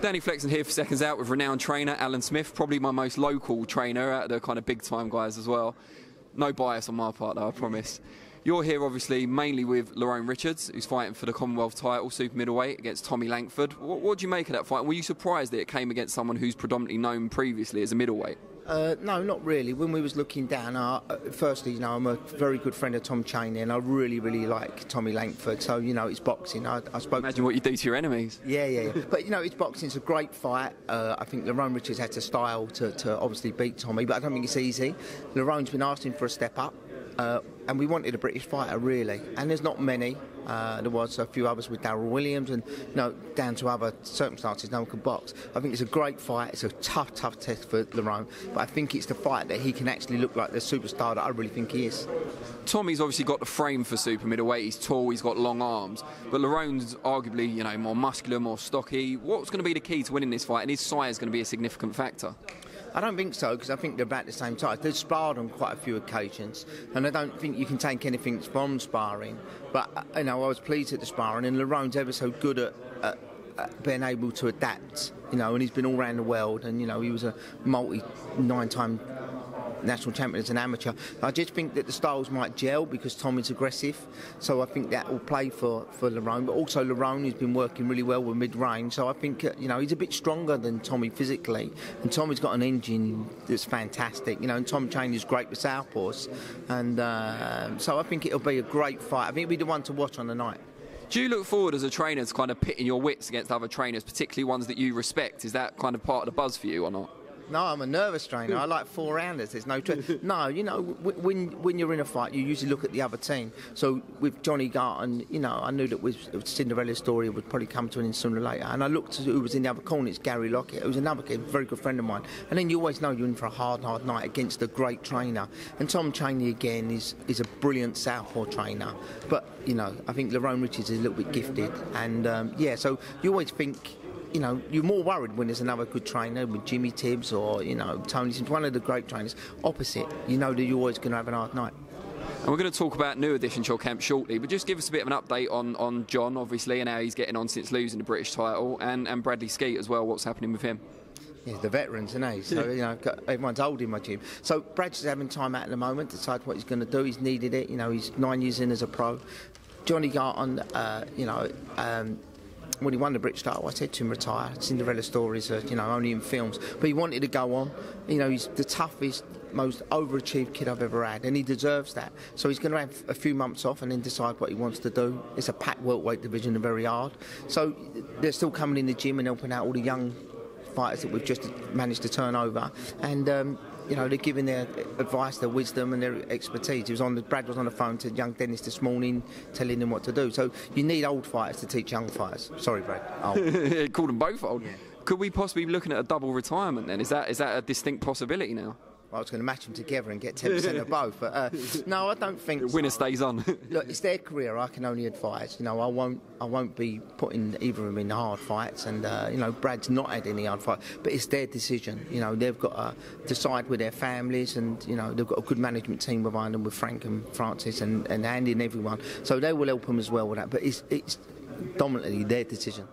Danny Flexen here for Seconds Out with renowned trainer Alan Smith, probably my most local trainer out of the kind of big time guys as well. No bias on my part though, I promise. You're here obviously mainly with Lerrone Richards, who's fighting for the Commonwealth title, super middleweight, against Tommy Langford. What do you make of that fight? Were you surprised that it came against someone who's predominantly known previously as a middleweight? No, not really. When we was looking down, firstly, you know, I'm a very good friend of Tom Chaney, and I really like Tommy Langford. So, you know, it's boxing. I spoke. Imagine what you do to your enemies. Yeah. But you know, it's boxing. It's a great fight. I think Lerrone Richards had the style to obviously beat Tommy, but I don't think it's easy. Lerrone's been asking for a step up. And we wanted a British fighter, really, and there's not many. There was a few others with Darryl Williams, and you know, down to other circumstances, no one could box. I think it's a great fight. It's a tough test for Lerrone, but I think it's the fight that he can actually look like the superstar that I really think he is. Tommy's obviously got the frame for super middleweight. He's tall, he's got long arms, but Lerrone's arguably, you know, more muscular, more stocky. What's going to be the key to winning this fight, and is size going to be a significant factor? I don't think so, because I think they're about the same size. They've sparred on quite a few occasions, and I don't think you can take anything from sparring. But, you know, I was pleased at the sparring, and Lerrone's ever so good at being able to adapt, you know, and he's been all around the world, and, you know, he was a nine-time national champion as an amateur. I just think that the styles might gel because Tommy's aggressive, so I think that will play for Lerrone. But also Lerrone has been working really well with mid-range, so I think you know, he's a bit stronger than Tommy physically, and Tommy's got an engine that's fantastic, you know, and Tom Chaney's great with southpaws, and so I think it'll be a great fight. I think it'll be the one to watch on the night. Do you look forward as a trainer to kind of pitting your wits against other trainers, particularly ones that you respect? Is that kind of part of the buzz for you or not? No, I'm a nervous trainer. I like 4-rounders. There's no no, you know, when you're in a fight, you usually look at the other team. So with Johnny Garton, you know, I knew that with Cinderella's story would probably come to an end sooner or later. And I looked at who was in the other corner. It's Gary Lockett, who's another kid, very good friend of mine. And then you always know you're in for a hard night against a great trainer. And Tom Chaney again is a brilliant southpaw trainer. But you know, I think Lerrone Richards is a little bit gifted. And yeah, so you always think, you know, you're more worried when there's another good trainer with Jimmy Tibbs or, you know, Tony Sims, one of the great trainers. Opposite, you know that you're always going to have an hard night. And we're going to talk about new addition to your camp shortly, but just give us a bit of an update on John, obviously, and how he's getting on since losing the British title, and Bradley Skeete as well. What's happening with him? Yeah, the veterans, isn't he? So, you know, everyone's old in my gym. So Brad's having time out at the moment, decide what he's going to do. He's needed it. You know, he's 9 years in as a pro. Johnny Garton, you know, when he won the British title, I said to him, retire. Cinderella stories are, you know, only in films. But he wanted to go on. You know, he's the toughest, most overachieved kid I've ever had, and he deserves that. So he's going to have a few months off and then decide what he wants to do. It's a packed welterweight division and very hard. So they're still coming in the gym and helping out all the young fighters that we've just managed to turn over. And you know, they're giving their advice, their wisdom and their expertise. Brad was on the phone to young Dennis this morning telling him what to do. So you need old fighters to teach young fighters. Sorry, Brad. He called them both old. Yeah. Could we possibly be looking at a double retirement then? Is that a distinct possibility now? I was going to match them together and get 10% of both, but no, I don't think the winner stays on. Look, it's their career. I can only advise. You know, I won't be putting either of them in hard fights, and you know, Brad's not had any hard fight, but it's their decision. You know, they've got to decide with their families, and you know, they've got a good management team behind them with Frank and Francis and Andy and everyone, so they will help them as well with that. But it's dominantly their decision.